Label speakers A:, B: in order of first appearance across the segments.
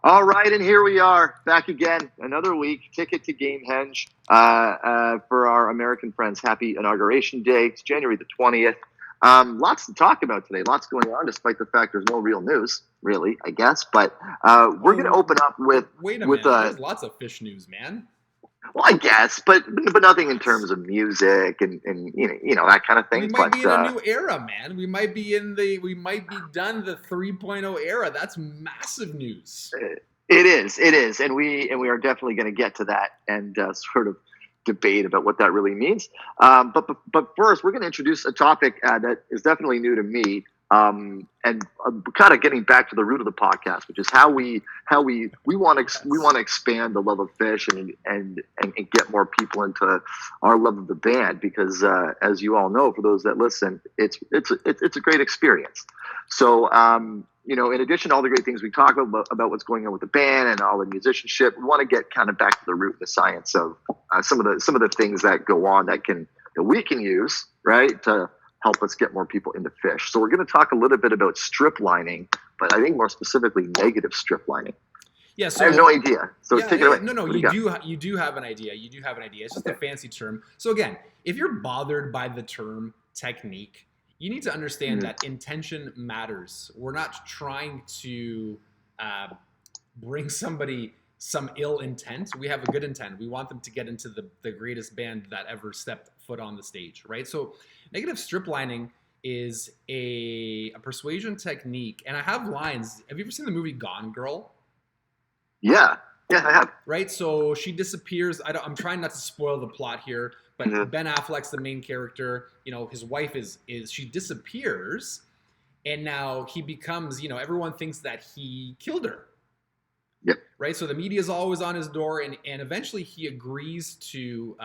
A: All right, and here we are back again, another week. Ticket to Gamehendge for our American friends. Happy Inauguration Day. It's January the 20th. Lots to talk about today. Lots going on, despite the fact there's no real news, really, I guess. But we're going to open up with
B: wait a minute. There's lots of Phish news, man.
A: Well, I guess, but nothing in terms of music and you know that kind of thing.
B: We might be in a new era, man. We might be done the 3.0 era. That's massive news.
A: It is, and we are definitely going to get to that and sort of debate about what that really means. But first, we're going to introduce a topic that is definitely new to me. And kind of getting back to the root of the podcast, which is how we want to expand the love of Phish and get more people into our love of the band, because as you all know, for those that listen, it's a great experience. So in addition to all the great things we talk about what's going on with the band and all the musicianship, we want to get kind of back to the root of the science of some of the things that go on that we can use, right, to help us get more people into Phish. So we're going to talk a little bit about strip lining, but I think more specifically negative strip lining.
B: Yeah, so
A: I have no idea. So take it away.
B: No, you do have an idea. You do have an idea. It's just a fancy term. So again, if you're bothered by the term technique, you need to understand that intention matters. We're not trying to bring somebody some ill intent. We have a good intent. We want them to get into the greatest band that ever stepped foot on the stage, right? So negative strip lining is a persuasion technique. And I have lines. Have you ever seen the movie Gone Girl?
A: Yeah, I have.
B: Right? So she disappears. I'm trying not to spoil the plot here, but Ben Affleck's the main character. His wife is she disappears, and now he becomes, everyone thinks that he killed her.
A: Yep.
B: Right. So the media is always on his door, and eventually he agrees to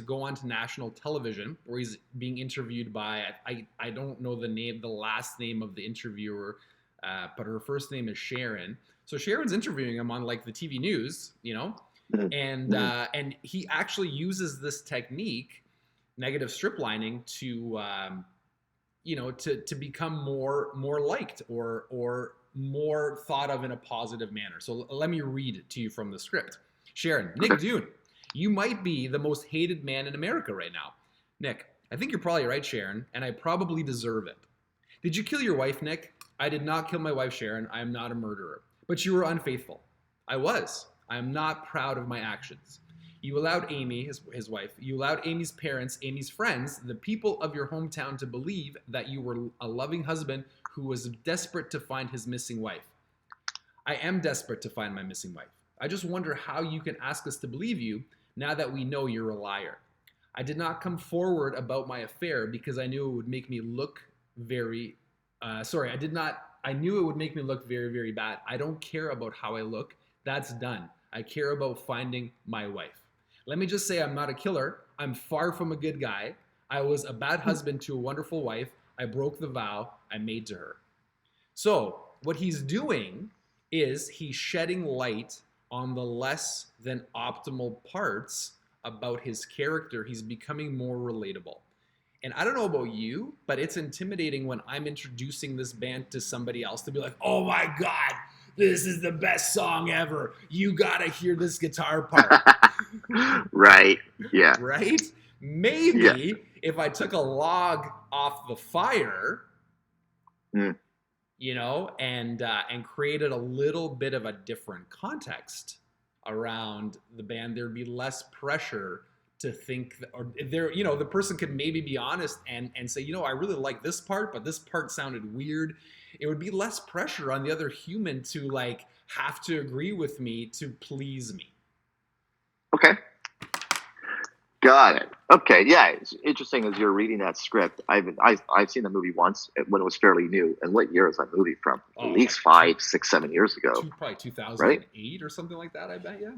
B: go on to national television, where he's being interviewed by I don't know the last name of the interviewer, but her first name is Sharon. So Sharon's interviewing him on like the TV news, and he actually uses this technique, negative strip lining, to become more liked or more thought of in a positive manner. So let me read it to you from the script. Sharon, Nick Dune, you might be the most hated man in America right now. Nick, I think you're probably right, Sharon, and I probably deserve it. Did you kill your wife, Nick? I did not kill my wife, Sharon. I am not a murderer. But you were unfaithful. I was. I am not proud of my actions. You allowed Amy, his wife, you allowed Amy's parents, Amy's friends, the people of your hometown to believe that you were a loving husband who was desperate to find his missing wife. I am desperate to find my missing wife. I just wonder how you can ask us to believe you now that we know you're a liar. I did not come forward about my affair because I knew it would make me look very, I knew it would make me look very, very bad. I don't care about how I look. That's done. I care about finding my wife. Let me just say I'm not a killer. I'm far from a good guy. I was a bad husband to a wonderful wife. I broke the vow I made to her. So what he's doing is he's shedding light on the less than optimal parts about his character. He's becoming more relatable. And I don't know about you, but it's intimidating when I'm introducing this band to somebody else to be like, oh my God, this is the best song ever. You gotta hear this guitar part.
A: Right. Yeah.
B: Right? Maybe if I took a log off the fire, and created a little bit of a different context around the band, there'd be less pressure to think, the person could maybe be honest and say, I really like this part, but this part sounded weird. It would be less pressure on the other human to have to agree with me to please me.
A: Okay. Got it. Okay. Yeah. It's interesting as you're reading that script. I've seen the movie once when it was fairly new. And what year is that movie from? At least 5, 6, 7 years ago.
B: Probably 2008 or something like that, I bet. Yeah.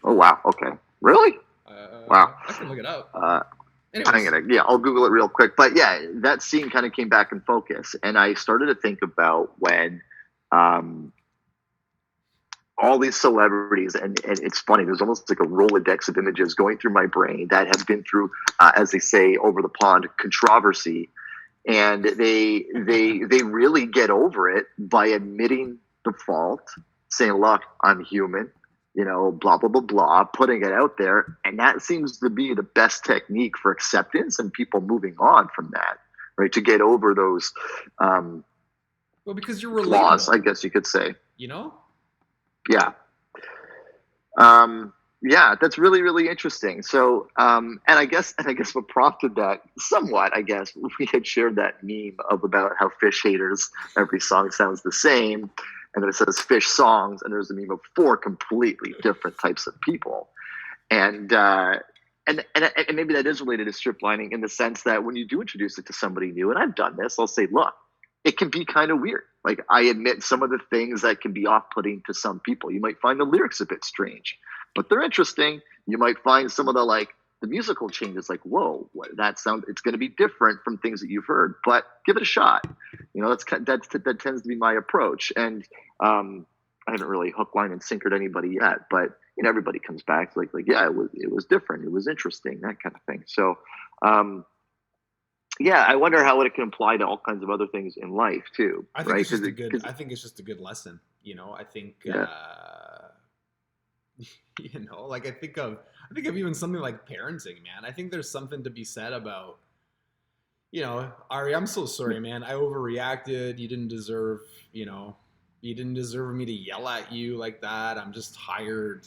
A: Oh, wow. Okay. Really? Wow.
B: I can look it up.
A: I'll Google it real quick. But yeah, that scene kind of came back in focus, and I started to think about when all these celebrities, and it's funny, there's almost like a Rolodex of images going through my brain that have been through, as they say, over the pond controversy, and they really get over it by admitting the fault, saying, look, I'm human, blah, blah, blah, blah, putting it out there. And that seems to be the best technique for acceptance and people moving on from that, right? To get over those
B: Well, because you're
A: flaws,
B: relatable,
A: I guess you could say.
B: you know?
A: Yeah. Yeah, that's really, really interesting. So, and I guess what prompted that somewhat, I guess, we had shared that meme about how Phish haters, every song sounds the same. And then it says Phish songs, and there's a meme of 4 completely different types of people. And maybe that is related to strip lining in the sense that when you do introduce it to somebody new, and I've done this, I'll say, look, it can be kind of weird. Like, I admit some of the things that can be off-putting to some people. You might find the lyrics a bit strange, but they're interesting. You might find some of the musical changes, like, whoa, it's going to be different from things that you've heard, but give it a shot. That tends to be my approach. And I haven't really hook, line, and sinkered anybody yet, but everybody comes back like, yeah, it was different. It was interesting, that kind of thing. So, yeah, I wonder how it can apply to all kinds of other things in life too.
B: I think
A: right?
B: it's just I think it's just a good lesson. I think,
A: yeah.
B: I think of even something like parenting, man. I think there's something to be said about, Ari, I'm so sorry, man. I overreacted. You didn't deserve me to yell at you like that. I'm just tired.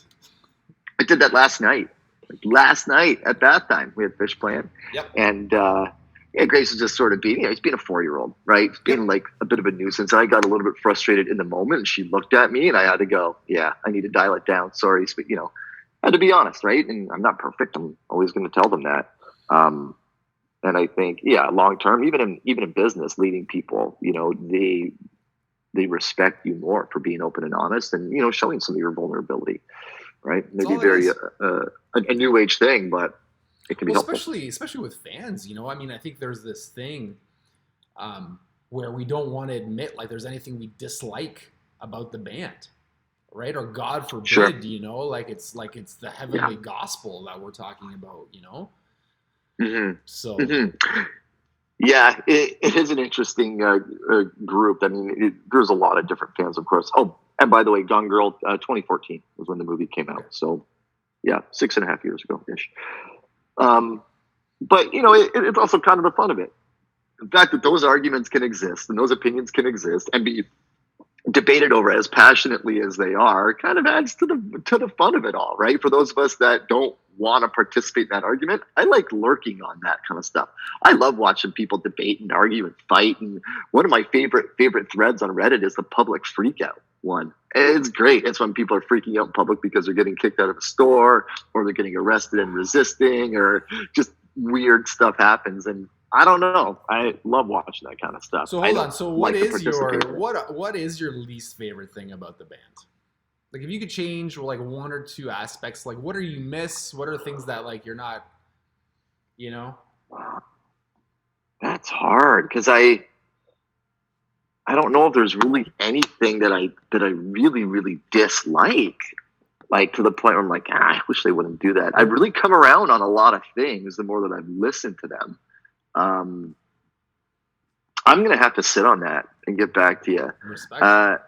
A: I did that last night. Last night at bath time, we had Phish playing.
B: Yep.
A: And Grace was just sort of he's being a 4-year-old, right? He's being like a bit of a nuisance. I got a little bit frustrated in the moment, and she looked at me, and I had to go, yeah, I need to dial it down. Sorry, but I had to be honest, right? And I'm not perfect. I'm always going to tell them that. And I think, yeah, long term, even in business, leading people, they respect you more for being open and honest, and showing some of your vulnerability, right? Maybe very a new age thing, but it can be helpful.
B: Especially with fans, I mean, I think there's this thing where we don't want to admit like there's anything we dislike about the band, right? Or God forbid,
A: sure.
B: It's the heavenly gospel that we're talking about,
A: Mm-hmm.
B: So.
A: Mm-hmm. Yeah, it is an interesting group. I mean, there's a lot of different fans, of course. Oh, and by the way, Gone Girl, 2014 was when the movie came out. So, yeah, 6.5 years ago-ish. But, it's also kind of the fun of it. The fact that those arguments can exist and those opinions can exist and be debated over as passionately as they are kind of adds to the fun of it all, right? For those of us that don't want to participate in that argument, I like lurking on that kind of stuff. I love watching people debate and argue and fight. And one of my favorite threads on Reddit is the public freakout one. It's great. It's when people are freaking out in public because they're getting kicked out of a store or they're getting arrested and resisting or just weird stuff happens. And I don't know. I love watching that kind of stuff.
B: So hold on. So what is your least favorite thing about the band? Like, if you could change like 1 or 2 aspects, like what do you miss? What are things that like you're not,
A: That's hard because I don't know if there's really anything that I really, really dislike. Like to the point where I'm like, I wish they wouldn't do that. I've really come around on a lot of things the more that I've listened to them. I'm going to have to sit on that and get back to you.
B: Respect.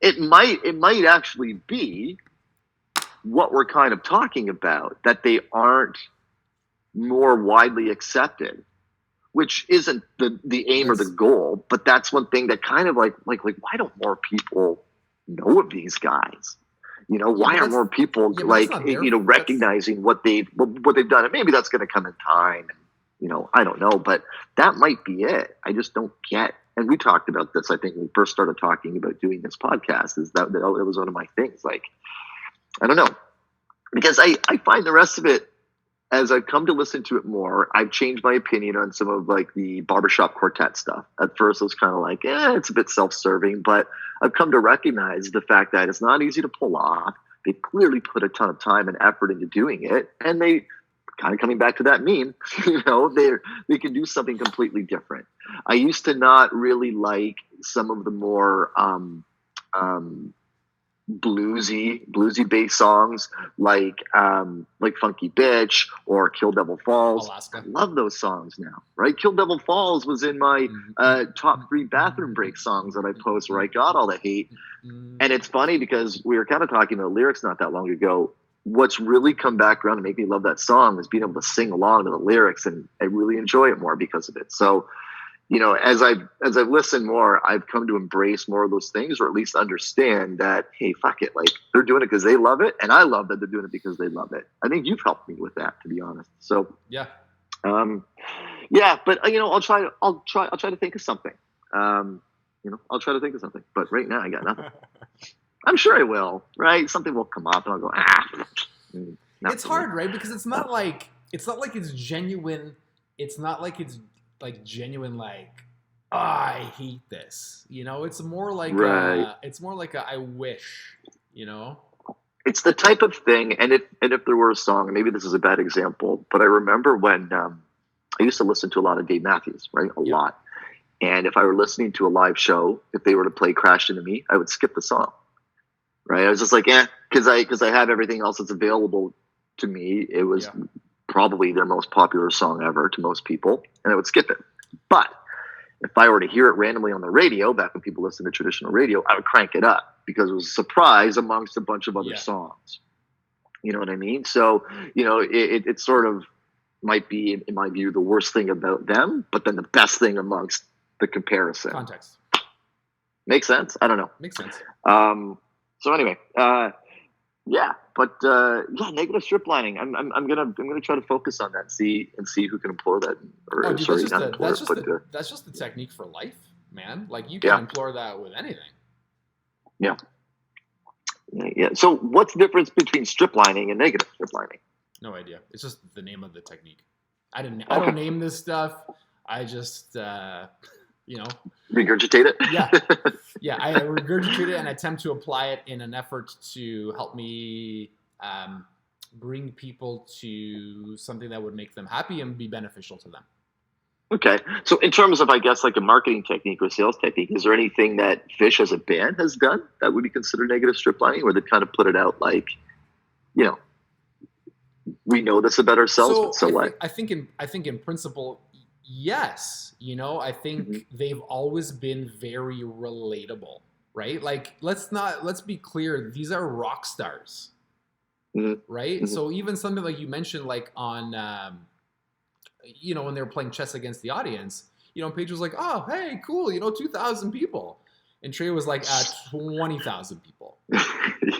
A: It might actually be what we're kind of talking about, that they aren't more widely accepted, which isn't the aim or the goal, but that's one thing that kind of like why don't more people know of these guys? Why aren't more people recognizing what they've done? And maybe that's going to come in time. I don't know, but that might be it. I just don't get. And we talked about this, I think, when we first started talking about doing this podcast, is that it was one of my things. Like, I don't know, because I find the rest of it, as I've come to listen to it more, I've changed my opinion on some of like the barbershop quartet stuff. At first, I was kind of like, it's a bit self-serving, but I've come to recognize the fact that it's not easy to pull off. They clearly put a ton of time and effort into doing it, and they kind of coming back to that meme, they can do something completely different. I used to not really like some of the more bluesy based songs like Funky Bitch or Kill Devil Falls.
B: Alaska.
A: I love those songs now, right? Kill Devil Falls was in my top 3 bathroom break songs that I post where I got all the hate. And it's funny because we were kind of talking about lyrics not that long ago. What's really come back around to make me love that song is being able to sing along to the lyrics, and I really enjoy it more because of it. So, as I've listened more, I've come to embrace more of those things, or at least understand that, hey, fuck it, like they're doing it because they love it, and I love that they're doing it because they love it. I think you've helped me with that, to be honest. So
B: yeah,
A: but I'll try to think of something. I'll try to think of something, but right now I got nothing. I'm sure I will, right? Something will come up, and I'll go,
B: It's hard, right? Because it's not like it's genuine. It's not like it's like genuine, like, I hate this. It's more like
A: right.
B: I wish.
A: It's the type of thing, and if there were a song, and maybe this is a bad example, but I remember when I used to listen to a lot of Dave Matthews, right? A lot. And if I were listening to a live show, if they were to play Crash Into Me, I would skip the song. Right? I was just like, because I have everything else that's available to me. It was probably their most popular song ever to most people, and I would skip it. But if I were to hear it randomly on the radio, back when people listened to traditional radio, I would crank it up because it was a surprise amongst a bunch of other songs. You know what I mean? So, it sort of might be, in my view, the worst thing about them, but then the best thing amongst the comparison.
B: Context.
A: Makes sense? I don't know.
B: Makes sense.
A: So anyway, negative strip lining. I'm gonna try to focus on that and see who can implore that.
B: That's just the technique for life, man. Like you can implore that with anything.
A: Yeah. So what's the difference between strip lining and negative strip lining?
B: No idea. It's just the name of the technique. I don't name this stuff. I just
A: regurgitate it.
B: Yeah, I regurgitate it and attempt to apply it in an effort to help me bring people to something that would make them happy and be beneficial to them.
A: Okay. So in terms of, I guess, like a marketing technique or sales technique, is there anything that Phish as a band has done that would be considered negative strip lining, where they kind of put it out like, we know this about ourselves, so what?
B: I think in principle, yes. I think they've always been very relatable, right? Like, let's be clear. These are rock stars, right? So even something like you mentioned, like on, when they were playing chess against the audience, Paige was like, oh, hey, cool, 2,000 people. And Trey was like, 20,000 people.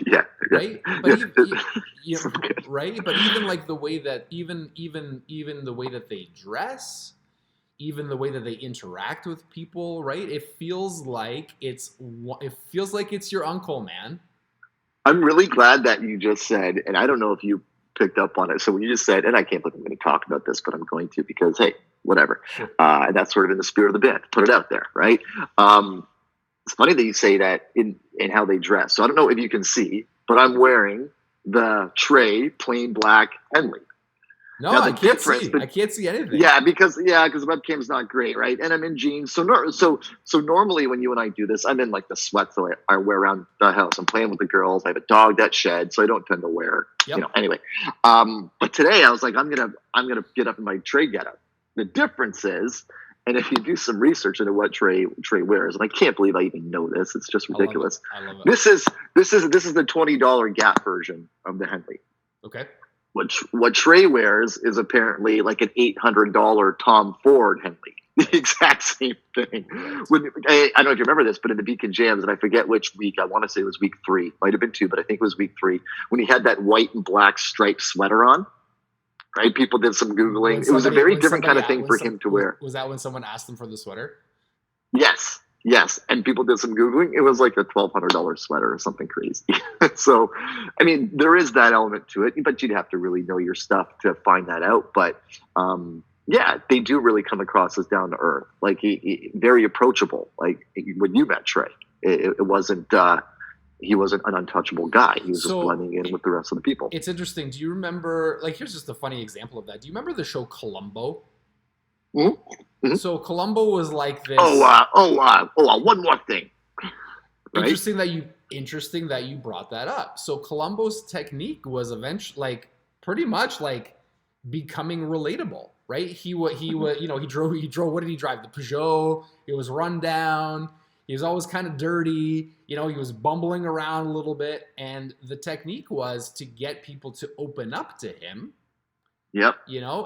A: Yeah.
B: Right? But right? But even like the way that even the way that they dress, even the way that they interact with people, right? It feels like it's your uncle, man.
A: I'm really glad that you just said, and I don't know if you picked up on it. So when you just said, and I can't believe I'm going to talk about this, but I'm going to because, hey, whatever.
B: Sure.
A: And that's sort of in the spirit of the band. Put it out there, right? It's funny that you say that in how they dress. So I don't know if you can see, but I'm wearing the Trey plain black Henley.
B: No, I can't see. I can't see anything.
A: Yeah, because the webcam's not great, right? And I'm in jeans. So normally when you and I do this, I'm in like the sweats that I wear around the house. I'm playing with the girls. I have a dog that sheds, so I don't tend to wear. Anyway. But today I was like, I'm gonna get up in my Trey getup. The difference is, and if you do some research into what Trey wears, and I can't believe I even know this, it's just ridiculous.
B: I love it.
A: This is the $20 Gap version of the Henley.
B: Okay.
A: What Trey wears is apparently like an $800 Tom Ford Henley. The exact same thing. I don't know if you remember this, but in the Beacon Jams, and I forget which week, I want to say it was week 3, might have been 2, but I think it was week 3, when he had that white and black striped sweater on. Right? People did some Googling. It was a very different kind of thing for him to wear.
B: Was that when someone asked him for the sweater?
A: Yes. And people did some Googling. It was like a $1,200 sweater or something crazy. So, I mean, there is that element to it, but you'd have to really know your stuff to find that out. But, they do really come across as down to earth, like he very approachable. Like when you met Trey, it wasn't, he wasn't an untouchable guy. He was just blending in with the rest of the people.
B: It's interesting. Do you remember, like, here's just a funny example of that. Do you remember the show Columbo? Mm-hmm. So Columbo was like this.
A: Oh, wow. One more thing. Right?
B: Interesting that interesting that you brought that up. So Columbo's technique was eventually like pretty much like becoming relatable, right? He drove what did he drive? The Peugeot. It was run down. He was always kind of dirty. He was bumbling around a little bit, and the technique was to get people to open up to him.
A: Yep.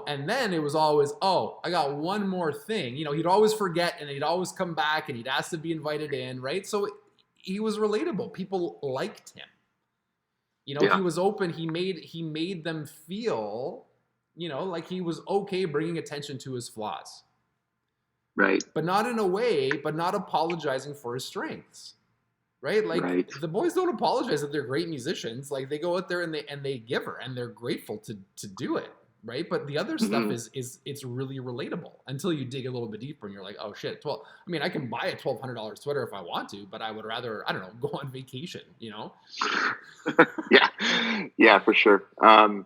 B: And then it was always, oh, I got one more thing. He'd always forget, and he'd always come back, and he'd ask to be invited in, right? So he was relatable. People liked him. He was open. He made them feel, like he was okay bringing attention to his flaws.
A: Right.
B: But not apologizing for his strengths. Right? Like the boys don't apologize that they're great musicians. Like they go out there and they give her, and they're grateful to do it. Right. But the other stuff is it's really relatable until you dig a little bit deeper and you're like, oh shit. Well, I mean, I can buy a $1,200 sweater if I want to, but I would rather, I don't know, go on vacation,
A: Yeah. Yeah, for sure.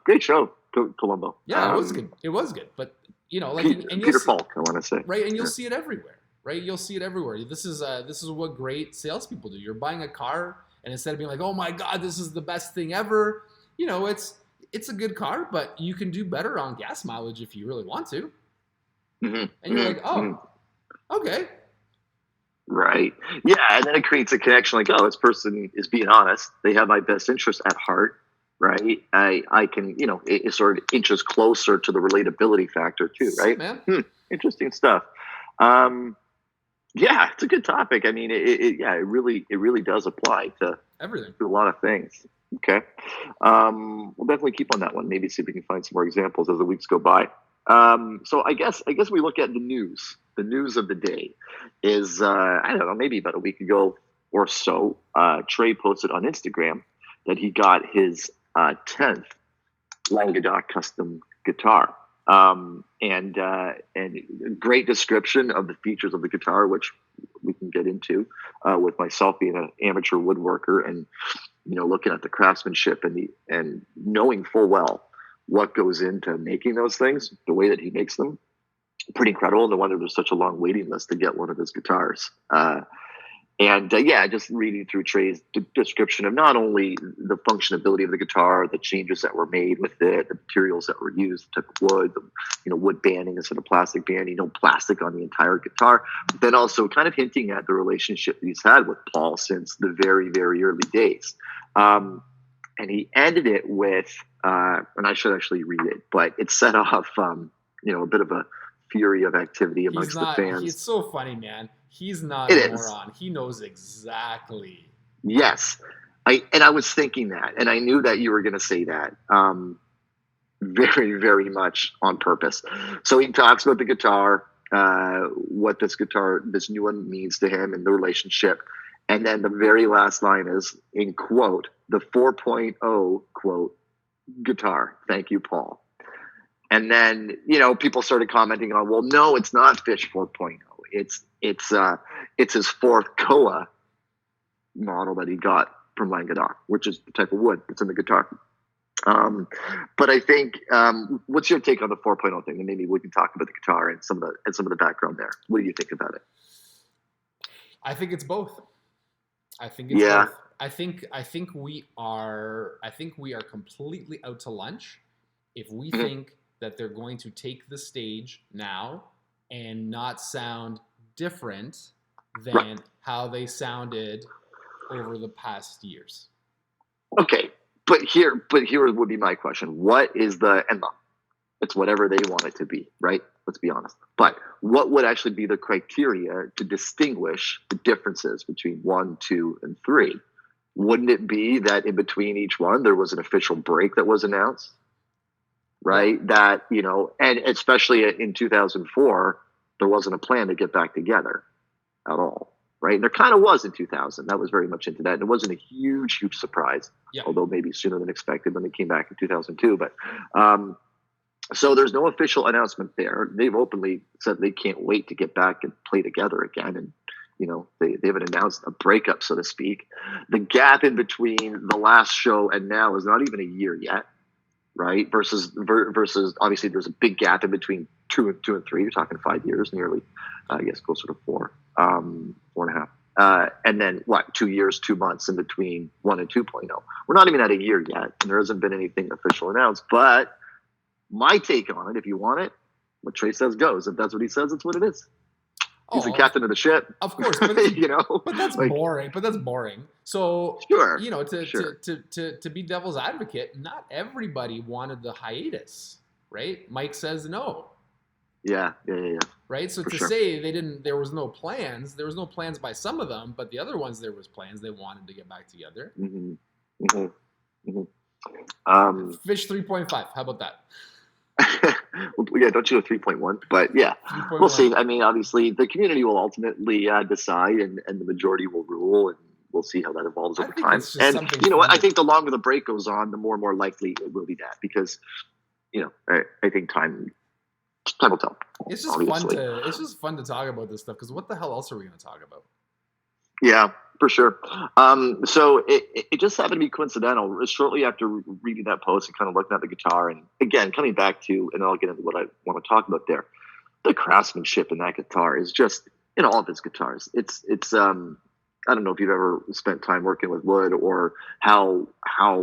A: Great show, Columbo.
B: Yeah, it was good. It was good. But
A: Peter Falk, I want to say.
B: Right. And you'll see it everywhere. Right. You'll see it everywhere. This is what great salespeople do. You're buying a car, and instead of being like, oh my God, this is the best thing ever, it's a good car, but you can do better on gas mileage if you really want to. And you're like, oh, okay.
A: Right. Yeah. And then it creates a connection like, oh, this person is being honest. They have my best interest at heart. Right. I can, it sort of inches closer to the relatability factor too. Right.
B: Man.
A: Interesting stuff. Yeah, it's a good topic. I mean, it really does apply to
B: everything,
A: to a lot of things. Okay. We'll definitely keep on that one. Maybe see if we can find some more examples as the weeks go by. So I guess we look at the news. The news of the day is, I don't know, maybe about a week ago or so, Trey posted on Instagram that he got his 10th Languedoc custom guitar. And great description of the features of the guitar, which we can get into, with myself being an amateur woodworker and, looking at the craftsmanship and knowing full well what goes into making those things, the way that he makes them. Pretty incredible. No wonder there's such a long waiting list to get one of his guitars. Just reading through Trey's description of not only the functionality of the guitar, the changes that were made with it, the materials that were used, the type of wood, wood banding instead of plastic banding, plastic on the entire guitar, but then also kind of hinting at the relationship that he's had with Paul since the very, very early days. And he ended it with, and I should actually read it, but it set off, a bit of a fury of activity amongst the fans.
B: It's so funny, man. He's not a moron. He knows exactly.
A: Yes. I was thinking that, and I knew that you were going to say that very, very much on purpose. So he talks about the guitar, what this new one means to him and the relationship. And then the very last line is, in quote, the 4.0 quote, guitar. Thank you, Paul. And then, people started commenting on, well, no, it's not Phish 4.0. It's his fourth Koa model that he got from Languedoc, which is the type of wood that's in the guitar. But I think, what's your take on the 4.0 thing? And maybe we can talk about the guitar and some of the background there. What do you think about it?
B: I think it's both. Both. I think we are completely out to lunch if we think that they're going to take the stage now and not sound different than how they sounded over the past years. Okay,
A: but here would be my question. What is it's whatever they want it to be, right? Let's be honest. But what would actually be the criteria to distinguish the differences between 1, 2, and 3? Wouldn't it be that in between each one, there was an official break that was announced? Right? That, and especially in 2004, there wasn't a plan to get back together at all. Right? And there kind of was in 2000. That was very much into that. And it wasn't a huge surprise, although maybe sooner than expected when they came back in 2002. But so there's no official announcement there. They've openly said they can't wait to get back and play together again. And, they haven't announced a breakup, so to speak. The gap in between the last show and now is not even a year yet. Right. Versus obviously there's a big gap in between 2 and 3. You're talking 5 years nearly, I guess closer to 4, 4.5. And then 2 years, 2 months in between 1 and 2.0. We're not even at a year yet, and there hasn't been anything official announced. But my take on it, if you want it, what Trey says goes. If that's what he says, it's what it is. He's the captain of the ship.
B: Of course, but
A: you know,
B: but that's boring. But that's boring. So
A: sure,
B: you know, to be devil's advocate, not everybody wanted the hiatus, right? Mike says no.
A: Yeah.
B: Right. So
A: For
B: to
A: sure.
B: say they didn't, there was no plans. There was no plans by some of them, but the other ones there was plans. They wanted to get back together. Phish 3.5. How about that?
A: Yeah, don't you go 3.1? But yeah,
B: 3.1.
A: We'll see. I mean, obviously, the community will ultimately decide, and the majority will rule, and we'll see how that evolves over time. And you know what? I think the longer the break goes on, the more likely it will be that, because I think time will tell.
B: It's just obviously fun to fun to talk about this stuff, because what the hell else are we going to talk about?
A: Yeah, for sure. So it just happened to be coincidental. Shortly after reading that post and kind of looking at the guitar, and again, coming back to, and I'll get into what I want to talk about there, the craftsmanship in that guitar is just, in all of his guitars. It's I don't know if you've ever spent time working with wood, or how.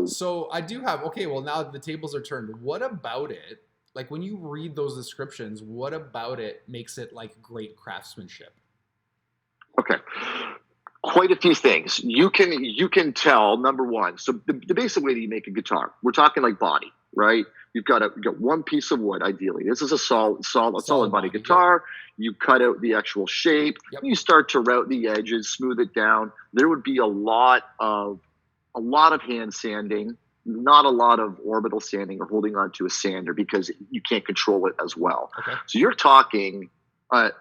B: So I do have. Okay, well, now the tables are turned. What about it? Like, when you read those descriptions, what about it makes it like great craftsmanship?
A: Okay. Quite a few things. You can tell, number one. So the basic way that you make a guitar, we're talking like body, right? You've got one piece of wood, ideally. This is a solid body guitar. Yep. You cut out the actual shape. Yep. You start to route the edges, smooth it down. There would be a lot of hand sanding, not a lot of orbital sanding or holding onto a sander, because you can't control it as well. Okay. So you're talking a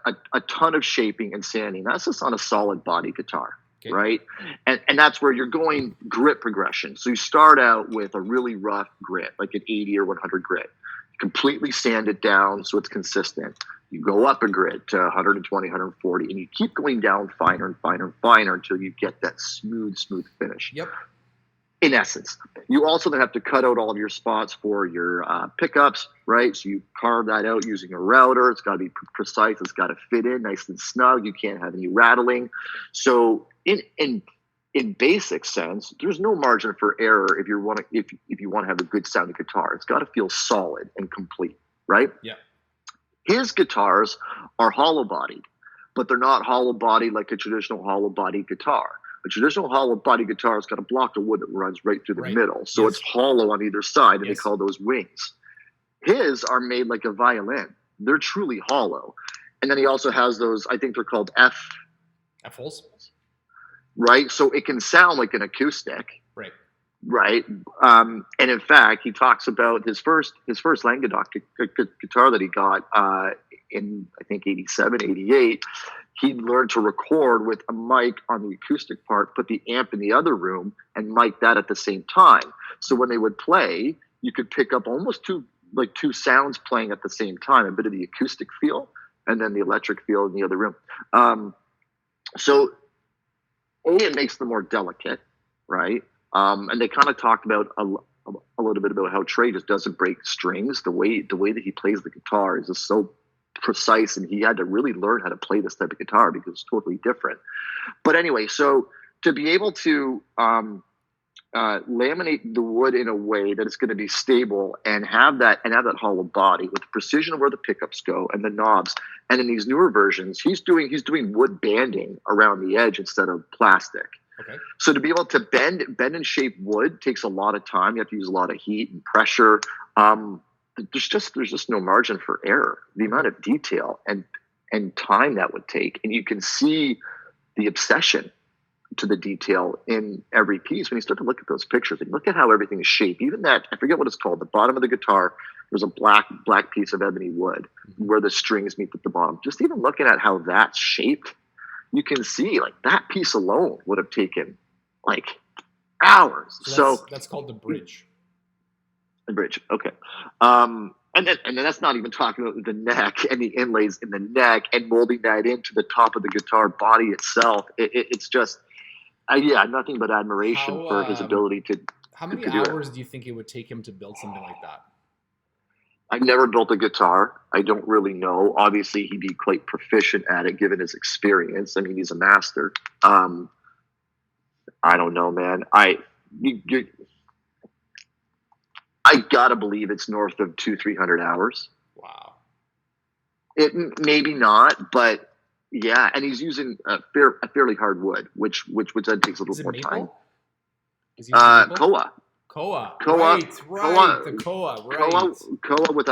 A: ton of shaping and sanding. That's just on a solid body guitar, okay, right? And that's where you're going grit progression. So you start out with a really rough grit, like an 80 or 100 grit. You completely sand it down so it's consistent. You go up a grit to 120, 140, and you keep going down finer and finer and finer until you get that smooth finish. Yep. In essence, you also then have to cut out all of your spots for your pickups, right? So you carve that out using a router. It's got to be precise. It's got to fit in nice and snug. You can't have any rattling. So in basic sense, there's no margin for error if you want to have a good sounding guitar. It's got to feel solid and complete, right? Yeah. His guitars are hollow bodied, but they're not hollow bodied like a traditional hollow body guitar. A traditional hollow body guitar has got a block of wood that runs right through the middle. So yes, it's hollow on either side, and yes, they call those wings. His are made like a violin. They're truly hollow. And then he also has those, I think they're called F-holes. Right? So it can sound like an acoustic. Right. Right. And in fact, he talks about his first Languedoc guitar that he got in, I think, 87, 88. He learned to record with a mic on the acoustic part, put the amp in the other room, and mic that at the same time. So when they would play, you could pick up almost two sounds playing at the same time, a bit of the acoustic feel and then the electric feel in the other room. So it makes them more delicate, right? And they kind of talked about a little bit about how Trey just doesn't break strings. The way that he plays the guitar is just so precise, and he had to really learn how to play this type of guitar because it's totally different. But anyway, so to be able to laminate the wood in a way that it's going to be stable and have that hollow body with the precision of where the pickups go and the knobs, and in these newer versions, he's doing wood banding around the edge instead of plastic. Okay. So to be able to bend and shape wood takes a lot of time. You have to use a lot of heat and pressure. There's just no margin for error. The amount of detail and time that would take, and you can see the obsession to the detail in every piece when you start to look at those pictures and look at how everything is shaped. Even that, I forget what it's called, the bottom of the guitar, there's a black piece of ebony wood where the strings meet at the bottom. Just even looking at how that's shaped, you can see like that piece alone would have taken like hours. So
B: that's called the bridge.
A: The bridge, okay. And then that's not even talking about the neck and the inlays in the neck and molding that into the top of the guitar body itself. It's just, nothing but admiration for his ability to.
B: How many hours do you think it would take him to build something like that?
A: I've never built a guitar. I don't really know. Obviously, he'd be quite proficient at it given his experience. I mean, he's a master. I don't know, man. I gotta believe it's north of 200-300 hours.
B: Wow.
A: It maybe not, but yeah. And he's using a fairly hard wood, which then takes a little
B: Is it
A: more
B: maple?
A: time.
B: Is he using maple?
A: Koa.
B: Koa.
A: Koa.
B: Right.
A: Koa.
B: The Koa. Right.
A: Koa with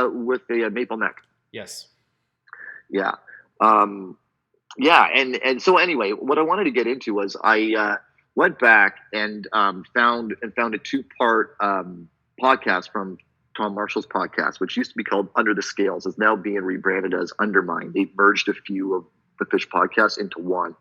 A: a maple neck.
B: Yes.
A: Yeah. Yeah. And so anyway, what I wanted to get into was I went back and found a 2-part podcast from Tom Marshall's podcast, which used to be called Under the Scales, is now being rebranded as Undermine. They merged a few of the Phish podcasts into one.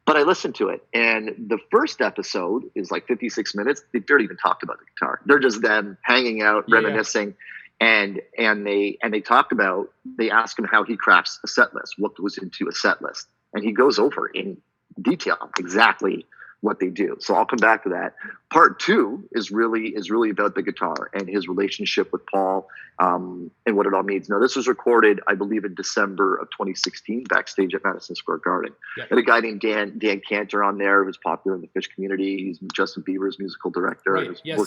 A: But I listened to it, and the first episode is like 56 minutes. They barely even talked about the guitar. They're just them hanging out, reminiscing, and they talk about. They ask him how he crafts a set list, what goes into a set list, and he goes over in detail exactly what they do. So I'll come back to that. Part 2 is really about the guitar and his relationship with Paul, and what it all means. Now, this was recorded, I believe, in December of 2016, backstage at Madison Square Garden.
B: Yep.
A: And a guy named Dan Cantor on there, who's popular in the Phish community. He's Justin Bieber's musical director.
B: Right. Yes.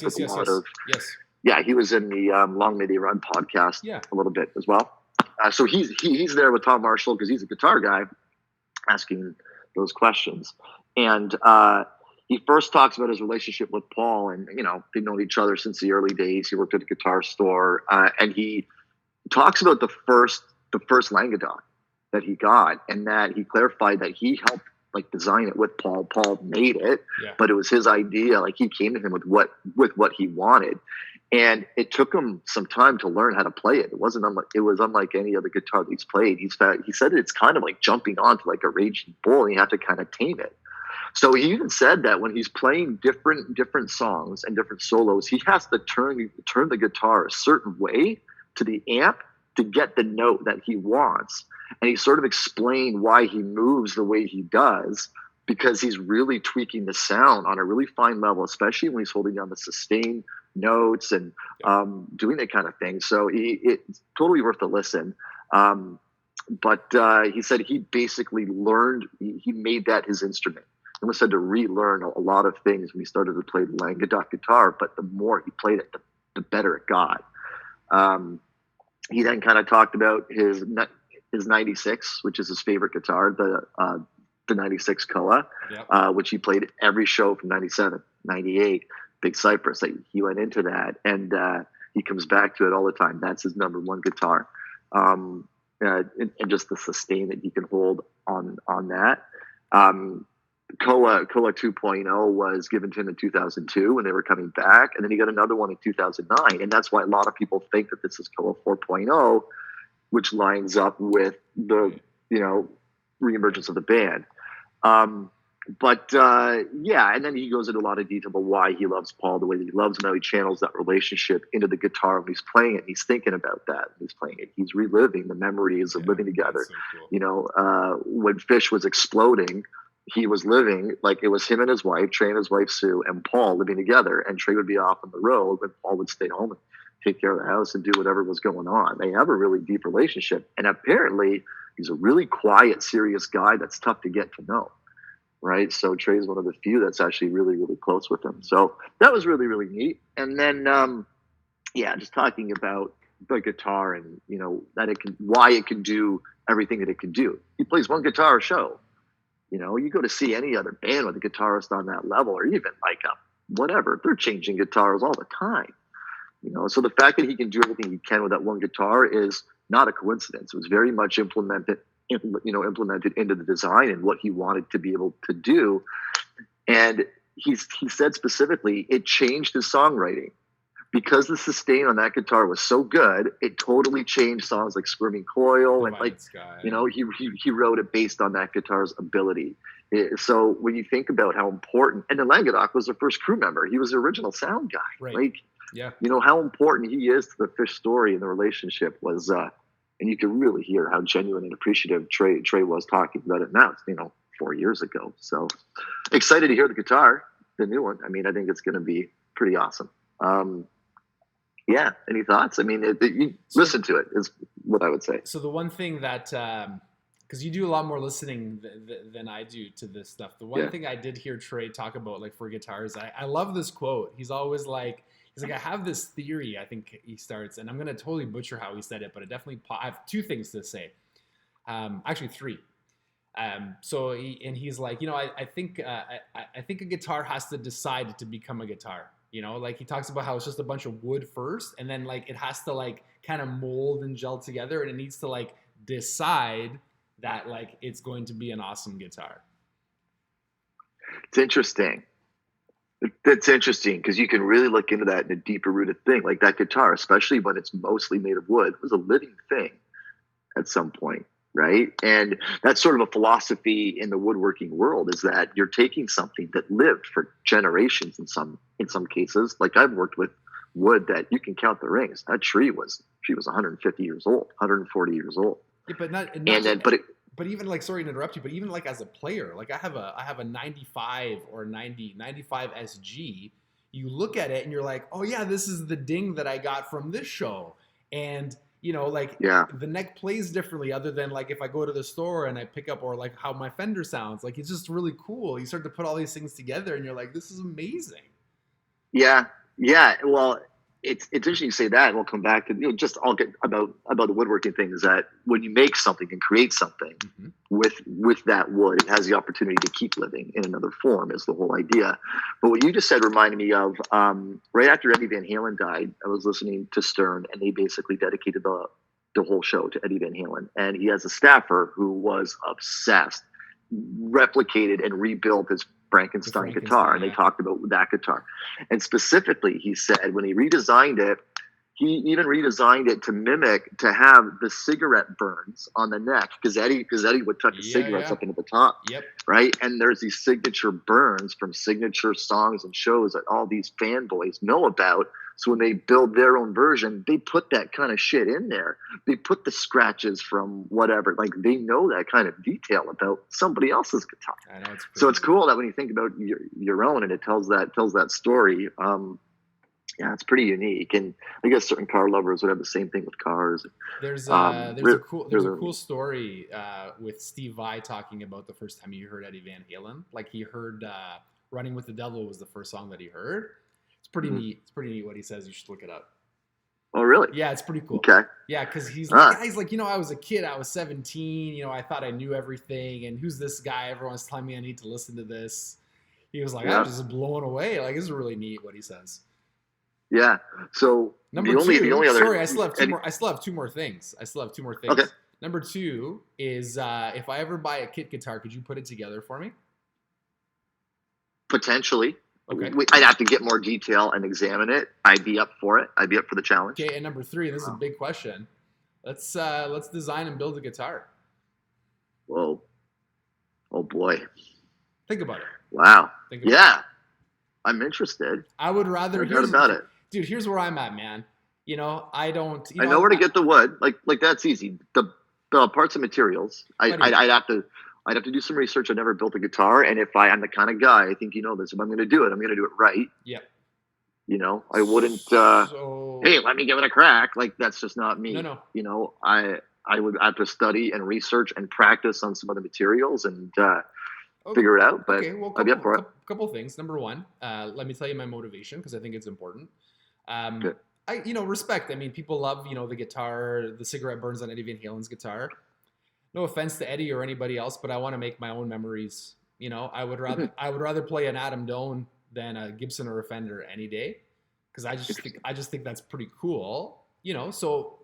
A: Yeah, he was in the Long May They Run podcast a little bit as well. So he's there with Tom Marshall because he's a guitar guy, asking those questions. And he first talks about his relationship with Paul, and they've known each other since the early days. He worked at a guitar store, and he talks about the first Languedoc that he got, and that he clarified that he helped design it with Paul. Paul made it, but it was his idea. Like, he came to him with what he wanted, and it took him some time to learn how to play it. It was unlike any other guitar that he's played. He said it's kind of like jumping onto like a raging bull, and you have to kind of tame it. So he even said that when he's playing different songs and different solos, he has to turn the guitar a certain way to the amp to get the note that he wants. And he sort of explained why he moves the way he does, because he's really tweaking the sound on a really fine level, especially when he's holding down the sustain notes and doing that kind of thing. So it's totally worth a listen. But he said he basically learned, he made that his instrument. He almost had to relearn a lot of things when he started to play the Languedoc guitar, but the more he played it, the better it got. He then kind of talked about his 96, which is his favorite guitar, the 96 Koa, which he played every show from 97, 98, Big Cypress. He went into that, and he comes back to it all the time. That's his number one guitar. And just the sustain that he can hold on that. Koa 2.0 was given to him in 2002 when they were coming back, and then he got another one in 2009, and that's why a lot of people think that this is Koa 4.0, which lines up with the reemergence of the band. And then he goes into a lot of detail about why he loves Paul the way that he loves him, how he channels that relationship into the guitar when he's playing it. He's thinking about that when he's playing it. He's reliving the memories of living together. So cool. When Phish was exploding, he was living, like, it was him and his wife, Trey and his wife Sue, and Paul living together, and Trey would be off on the road, but Paul would stay home and take care of the house and do whatever was going on. They have a really deep relationship, and apparently he's a really quiet, serious guy that's tough to get to know, right? So Trey's one of the few that's actually really, really close with him. So that was really, really neat. And then, just talking about the guitar and, that why it can do everything that it can do. He plays one guitar a show. You go to see any other band with a guitarist on that level, or even whatever, they're changing guitars all the time. So the fact that he can do everything he can with that one guitar is not a coincidence. It was very much implemented into the design and what he wanted to be able to do. And he said specifically, it changed his songwriting. Because the sustain on that guitar was so good, it totally changed songs like Squirming Coil, and he wrote it based on that guitar's ability. So when you think about how important, and then Languedoc was the first crew member, he was the original sound guy.
B: Right.
A: How important he is to the Phish story and the relationship was, and you can really hear how genuine and appreciative Trey was talking about it now. It's 4 years ago. So excited to hear the guitar, the new one. I mean, I think it's going to be pretty awesome. Yeah. Any thoughts? I mean, you listen to it is what I would say.
B: So the one thing that, because you do a lot more listening than I do to this stuff. The one
A: Yeah.
B: thing I did hear Trey talk about, like for guitars, I love this quote. He's always like, he's like, I have this theory. I think he starts, and I'm gonna totally butcher how he said it, but it definitely. I have two things to say. Actually, three. He's like, I think I think a guitar has to decide to become a guitar. Like he talks about how it's just a bunch of wood first, and then like it has to like kind of mold and gel together, and it needs to like decide that like it's going to be an awesome guitar.
A: It's interesting. That's interesting because you can really look into that in a deeper rooted thing. Like that guitar, especially when it's mostly made of wood, was a living thing at some point, right? And that's sort of a philosophy in the woodworking world, is that you're taking something that lived for generations in some cases. Like I've worked with wood that you can count the rings. That tree was 150 years old, 140 years old.
B: Yeah, but not
A: And then,
B: but even like, sorry to interrupt you, but even like as a player, like I have a 95 or 95 SG. You look at it and you're like, oh yeah, this is the ding that I got from this show. And like the neck plays differently, other than like if I go to the store and I pick up, or like how my Fender sounds. Like it's just really cool. You start to put all these things together and you're like, this is amazing.
A: Yeah. Well, it's interesting you say that, and we'll come back to just I'll get about the woodworking thing. Is that when you make something and create something with that wood, it has the opportunity to keep living in another form, is the whole idea. But what you just said reminded me of right after Eddie Van Halen died, I was listening to Stern, and they basically dedicated the whole show to Eddie Van Halen, and he has a staffer who was obsessed, replicated and rebuilt his Frankenstein guitar, and they talked about that guitar. And specifically, he said when he redesigned it, he even redesigned it to mimic, to have the cigarette burns on the neck, because Eddie would tuck his cigarettes up into the top, right? And there's these signature burns from signature songs and shows that all these fanboys know about. So when they build their own version, they put that kind of shit in there. They put the scratches from whatever, like they know that kind of detail about somebody else's guitar.
B: I know,
A: so it's cool that when you think about your own and it tells that story, yeah, it's pretty unique. And I guess certain car lovers would have the same thing with cars.
B: There's a cool story with Steve Vai talking about the first time he heard Eddie Van Halen. Like he heard "Running with the Devil" was the first song that he heard. It's pretty neat. It's pretty neat what he says. You should look it up.
A: Oh, really?
B: Yeah, it's pretty cool.
A: Okay.
B: Yeah, because he's like, I was a kid. I was 17. I thought I knew everything. And who's this guy? Everyone's telling me I need to listen to this. He was like, I'm just blown away. Like, it's really neat what he says.
A: Yeah. So the only other.
B: Sorry, I still have two more. I still have two more things.
A: Okay.
B: Number two is if I ever buy a kit guitar, could you put it together for me?
A: Potentially.
B: Okay.
A: I'd have to get more detail and examine it. I'd be up for it. I'd be up for the challenge.
B: Okay, and number three, this is a big question. Let's design and build a guitar.
A: Whoa. Oh boy.
B: Think about it.
A: Wow. I'm interested.
B: I would rather
A: hear about it.
B: Dude, here's where I'm at, man. I don't.
A: I know where to get the wood. Like that's easy. The parts and materials. I'd have to do some research. I never built a guitar, and if I'm the kind of guy, I think you know this. If I'm going to do it, I'm going to do it right.
B: Yeah.
A: I wouldn't. Hey, let me give it a crack. Like that's just not me.
B: No.
A: I would have to study and research and practice on some other materials and figure it out. But I'd be up for it.
B: Couple things. Number one, let me tell you my motivation because I think it's important.
A: Good.
B: I respect. I mean, people love the guitar, the cigarette burns on Eddie Van Halen's guitar. No offense to Eddie or anybody else, but I want to make my own memories. I would rather play an Adam Doane than a Gibson or a Fender any day, because I just think that's pretty cool. So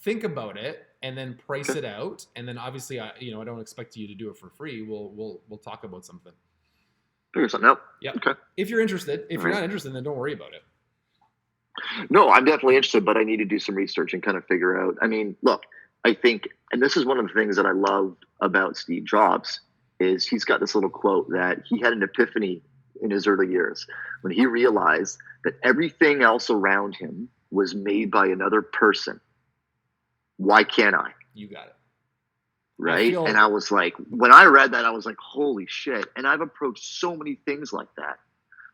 B: think about it and then price it out, and then obviously I don't expect you to do it for free. We'll talk about something.
A: Figure something out.
B: Yeah.
A: Okay.
B: If you're interested, if you're not interested, then don't worry about it.
A: No, I'm definitely interested, but I need to do some research and kind of figure out. I mean, look, I think, and this is one of the things that I love about Steve Jobs, is he's got this little quote that he had an epiphany in his early years when he realized that everything else around him was made by another person. Why can't I?
B: You got it.
A: Right? And I was like, when I read that, I was like, holy shit. And I've approached so many things like that.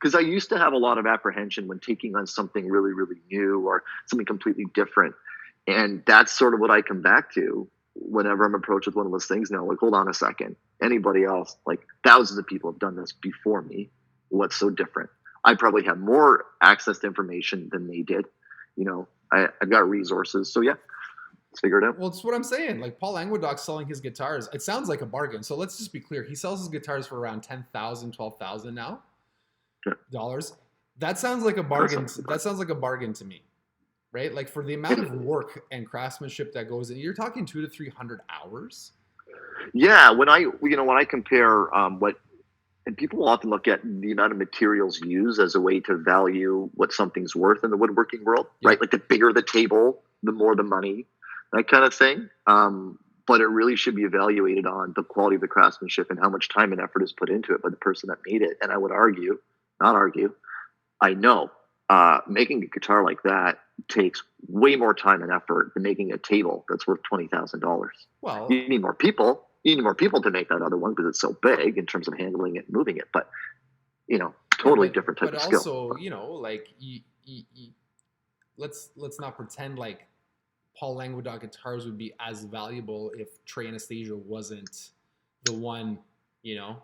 A: because I used to have a lot of apprehension when taking on something really, really new or something completely different. And that's sort of what I come back to whenever I'm approached with one of those things now. Like, hold on a second. Anybody else, like thousands of people have done this before me. What's so different? I probably have more access to information than they did. You know, I've got resources. So yeah, let's figure it out.
B: Well, it's what I'm saying. Like Paul Languedoc selling his guitars. It sounds like a bargain. So let's just be clear. He sells his guitars for around $10,000, $12,000 now.
A: Sure.
B: Dollars. That sounds like a bargain. That sounds like a bargain to me, right? Like for the amount of work and craftsmanship that goes in, you're talking 200 to 300 hours.
A: Yeah, when I compare what, and people often look at the amount of materials used as a way to value what something's worth in the woodworking world, right? Like the bigger the table, the more the money, that kind of thing. But it really should be evaluated on the quality of the craftsmanship and how much time and effort is put into it by the person that made it. And I would not argue, I know making a guitar like that takes way more time and effort than making a table that's worth $20,000.
B: Well,
A: you need more people. You need more people to make that other one because it's so big in terms of handling it and moving it. But, totally different type of skill.
B: But also, like, let's not pretend like Paul Languedoc guitars would be as valuable if Trey Anastasio wasn't the one,
A: You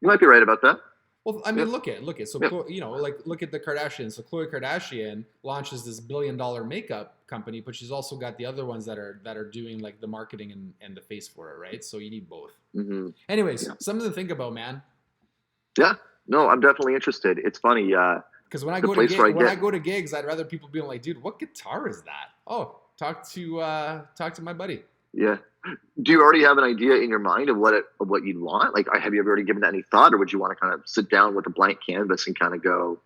A: might be right about that.
B: Well, I mean, look at. So, look at the Kardashians. So Khloe Kardashian launches this $1 billion makeup company, but she's also got the other ones that are doing like the marketing and the face for it, right? So you need both.
A: Mm-hmm.
B: Anyways, something to think about, man.
A: Yeah, no, I'm definitely interested. It's funny.
B: Because when I go to gigs, I'd rather people be like, "Dude, what guitar is that?" Oh, talk to my buddy.
A: Yeah. Do you already have an idea in your mind of what you'd want? Like, have you ever already given that any thought, or would you want to kind of sit down with a blank canvas and kind of go?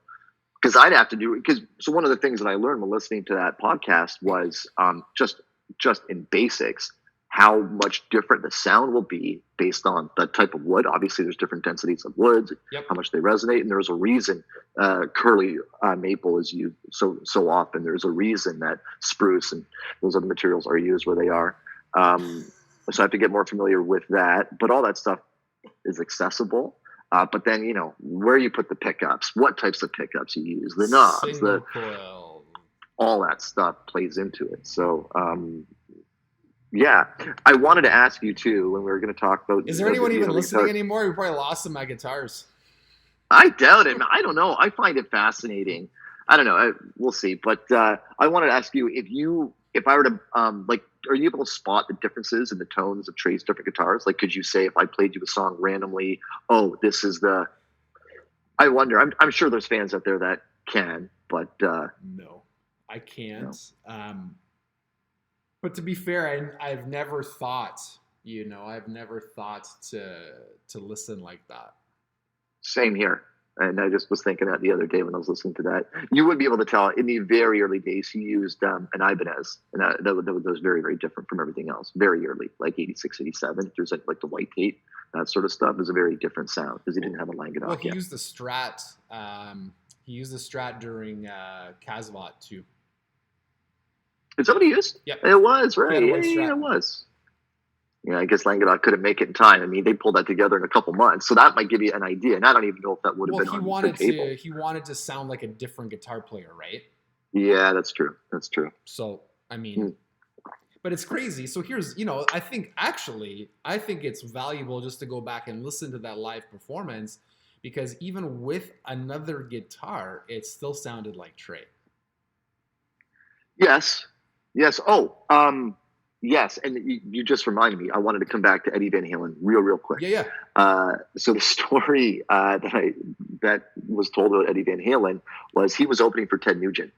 A: Because I'd have to do it. So one of the things that I learned when listening to that podcast was just in basics how much different the sound will be based on the type of wood. Obviously, there's different densities of woods, how much they resonate, and there's a reason curly maple is used so often. There's a reason that spruce and those other materials are used where they are. So I have to get more familiar with that, but all that stuff is accessible. But then, where you put the pickups, what types of pickups you use, the knobs, all that stuff plays into it. So, yeah, I wanted to ask you too, when we were going to talk about,
B: is there anyone even listening anymore? We probably lost some of my guitars.
A: I doubt it. I don't know. I find it fascinating. I don't know. We'll see. But I wanted to ask you if I were to are you able to spot the differences in the tones of Trey's different guitars? Like, could you say if I played you a song randomly, oh, this is I wonder. I'm sure there's fans out there that can, but
B: no, I can't. No. But to be fair, I've never thought, to listen like that.
A: Same here. And I just was thinking that the other day when I was listening to that. You would be able to tell in the very early days he used an Ibanez. And that was very, very different from everything else. Very early, like 86, 87. There's like the white tape, that sort of stuff is a very different sound because he didn't have a Languedoc
B: yet. Well, he
A: yet.
B: used the Strat. He used the Strat during Casvot too.
A: Is that what he used?
B: Yeah.
A: It was, right. Yeah, it was. Yeah, I guess Languedoc couldn't make it in time. I mean, they pulled that together in a couple months, so that might give you an idea. And I don't even know if that would have been on the table.
B: He wanted to sound like a different guitar player, right?
A: Yeah, that's true.
B: So, I mean, but it's crazy. So here's, I think it's valuable just to go back and listen to that live performance because even with another guitar, it still sounded like Trey.
A: Yes. Oh, yes, and you just reminded me. I wanted to come back to Eddie Van Halen real quick.
B: Yeah.
A: So the story that was told about Eddie Van Halen was he was opening for Ted Nugent,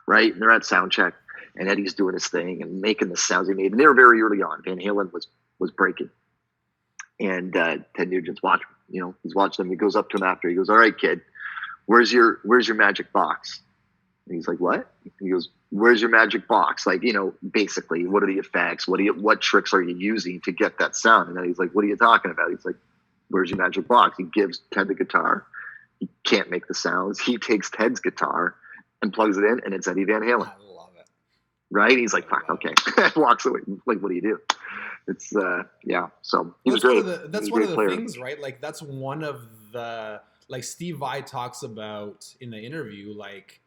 A: right? And they're at sound check, and Eddie's doing his thing and making the sounds he made. And they were very early on. Van Halen was breaking, and Ted Nugent's watching. He's watching them. He goes up to him after. He goes, "All right, kid, where's your magic box?" And he's like, "What?" He goes, "Where's your magic box? Like, basically, what are the effects? What tricks are you using to get that sound?" And then he's like, "What are you talking about?" He's like, "Where's your magic box?" He gives Ted the guitar. He can't make the sounds. He takes Ted's guitar and plugs it in, and it's Eddie Van Halen.
B: I love it.
A: Right? He's like, "Fuck, okay." Walks away. Like, what do you do? It's yeah. So he was great.
B: That's one of the things, right? Like, that's one of the like Steve Vai talks about in the interview, like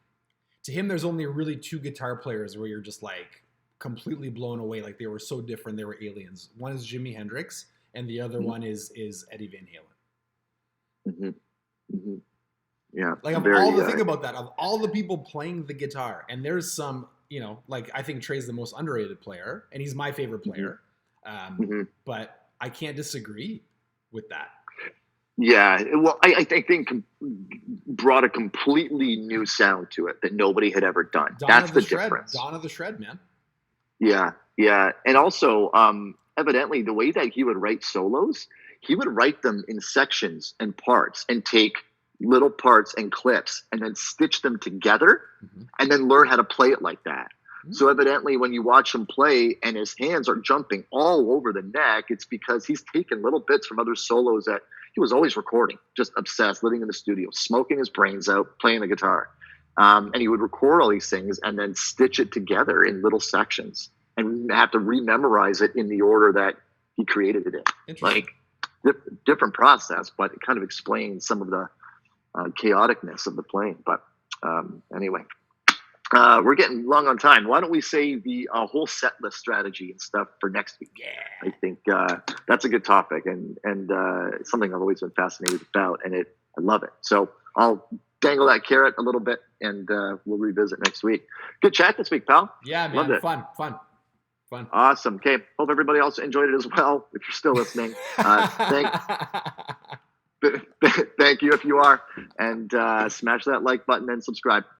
B: to him, there's only really two guitar players where you're just like completely blown away. Like they were so different. They were aliens. One is Jimi Hendrix and the other one is Eddie Van Halen.
A: Mm-hmm. Mm-hmm. Yeah.
B: Like think about that, of all the people playing the guitar, and there's some, you know, like I think Trey's the most underrated player and he's my favorite player. But I can't disagree with that.
A: Yeah, well, I think brought a completely new sound to it that nobody had ever done. That's the difference.
B: Dawn of the Shred, man.
A: Yeah, and also, evidently, the way that he would write solos, he would write them in sections and parts, and take little parts and clips, and then stitch them together, and then learn how to play it like that. So evidently, when you watch him play and his hands are jumping all over the neck, it's because he's taken little bits from other solos that he was always recording, just obsessed, living in the studio, smoking his brains out, playing the guitar. And he would record all these things and then stitch it together in little sections and have to rememorize it in the order that he created it in. Like, different process, but it kind of explains some of the chaoticness of the playing. But anyway. We're getting long on time. Why don't we save the whole set list strategy and stuff for next week?
B: Yeah,
A: I think that's a good topic and it's something I've always been fascinated about, and I love it. So I'll dangle that carrot a little bit, and we'll revisit next week. Good chat this week, pal.
B: Yeah, man.
A: Loved it.
B: Fun.
A: Awesome. Okay. Hope everybody else enjoyed it as well. If you're still listening, thank you if you are, and smash that like button and subscribe.